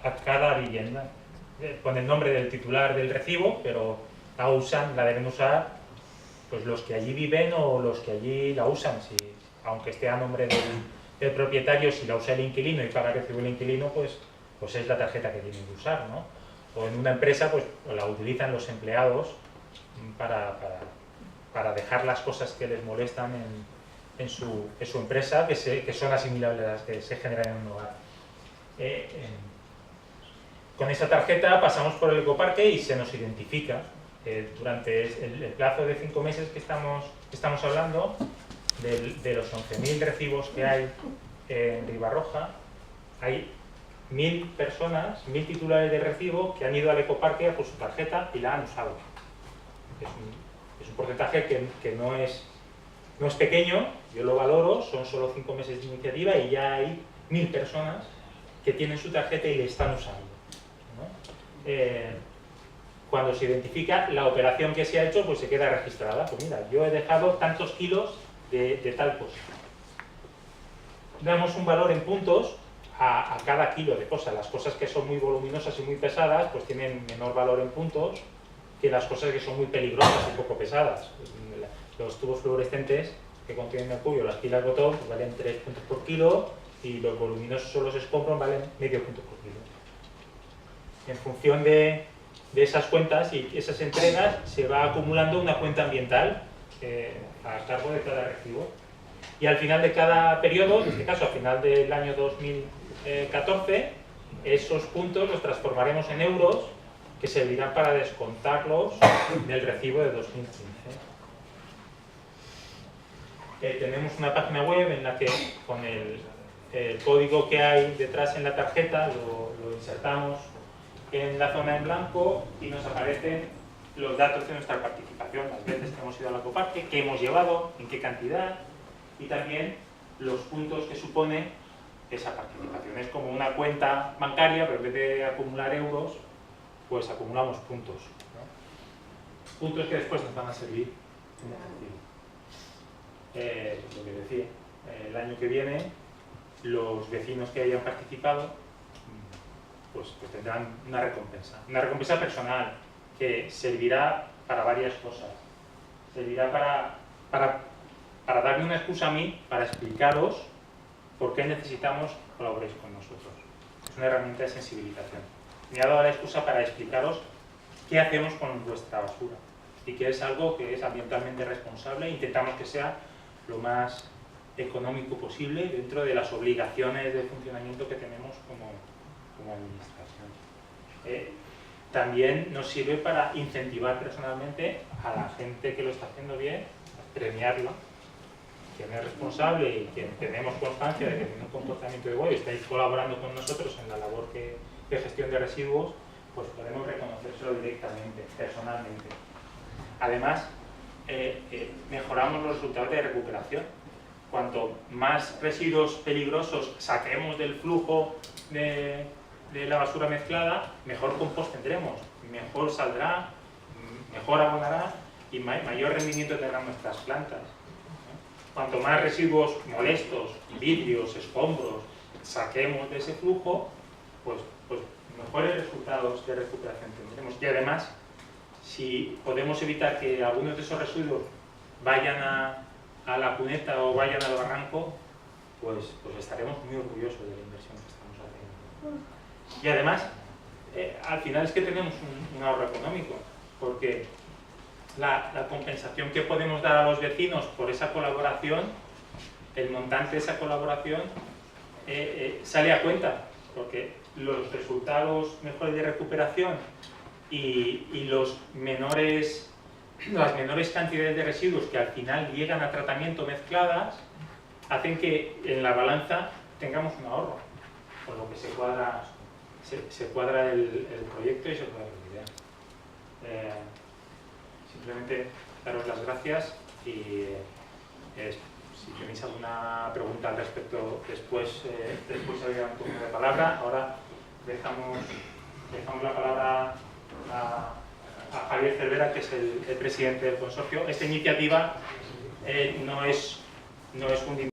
a cada vivienda. Pone el nombre del titular del recibo, pero la deben usar pues los que allí viven o los que allí la usan. Aunque esté a nombre del propietario, si la usa el inquilino y paga recibo el inquilino, pues es la tarjeta que tienen que usar, ¿no? O en una empresa, pues la utilizan los empleados para dejar las cosas que les molestan en su empresa, que son asimilables a las que se generan en un hogar. Con esa tarjeta pasamos por el ecoparque y se nos identifica. Durante el plazo de 5 meses que estamos hablando, de los 11.000 recibos que hay en Ribarroja, hay 1.000 personas, 1.000 titulares de recibo que han ido al ecoparque a por su tarjeta y la han usado. Es un porcentaje que no es pequeño, yo lo valoro, son solo 5 meses de iniciativa y ya hay 1.000 personas que tienen su tarjeta y le están usando, ¿no? Cuando se identifica la operación que se ha hecho, pues se queda registrada. Pues mira, yo he dejado tantos kilos de tal cosa. Damos un valor en puntos a cada kilo de cosas. Las cosas que son muy voluminosas y muy pesadas, pues tienen menor valor en puntos que las cosas que son muy peligrosas y poco pesadas. Los tubos fluorescentes que contienen mercurio, las pilas botón, pues valen 3 puntos por kilo, y los voluminosos o los escombros valen medio punto por kilo. En función de esas cuentas y esas entregas se va acumulando una cuenta ambiental a cargo de cada recibo. Y al final de cada periodo, en este caso al final del año 2014, esos puntos los transformaremos en euros que servirán para descontarlos del recibo de 2015. Tenemos una página web en la que con el código que hay detrás en la tarjeta lo insertamos en la zona en blanco y nos aparecen los datos de nuestra participación, las veces que hemos ido al ecoparque, qué hemos llevado, en qué cantidad, y también los puntos que supone esa participación. Es como una cuenta bancaria, pero en vez de acumular euros, pues acumulamos puntos, ¿no? Puntos que después nos van a servir en efectivo. Lo que decía, el año que viene los vecinos que hayan participado pues tendrán una recompensa personal que servirá para varias cosas. Servirá para darme una excusa a mí para explicaros por qué necesitamos que colaboréis con nosotros. Es una herramienta de sensibilización. Me ha dado la excusa para explicaros qué hacemos con vuestra basura y que es algo que es ambientalmente responsable e intentamos que sea lo más económico posible dentro de las obligaciones de funcionamiento que tenemos como administración. También nos sirve para incentivar personalmente a la gente que lo está haciendo bien, premiarla, quien es responsable y quien tenemos constancia de que tiene un comportamiento de bueno y estáis colaborando con nosotros en la labor de gestión de residuos, pues podemos reconocérselo directamente, personalmente. Además, mejoramos los resultados de recuperación. Cuanto más residuos peligrosos saquemos del flujo de la basura mezclada, mejor compost tendremos, mejor saldrá, mejor abonará y mayor rendimiento tendrán nuestras plantas. Cuanto más residuos molestos, vidrios, escombros, saquemos de ese flujo, pues mejores resultados de recuperación tendremos. Y además, si podemos evitar que algunos de esos residuos vayan a la cuneta o vayan al barranco, pues estaremos muy orgullosos de la inversión que estamos haciendo. Y además, al final es que tenemos un ahorro económico, porque la compensación que podemos dar a los vecinos por esa colaboración, el montante de esa colaboración sale a cuenta, porque los resultados mejores de recuperación y las menores cantidades de residuos que al final llegan a tratamiento mezcladas hacen que en la balanza tengamos un ahorro, por lo que se cuadra el proyecto y se cuadra la idea. Simplemente daros las gracias y si tenéis alguna pregunta al respecto después habría un turno de palabra. Ahora dejamos la palabra a Javier Cervera, que es el presidente del consorcio. Esta iniciativa no es un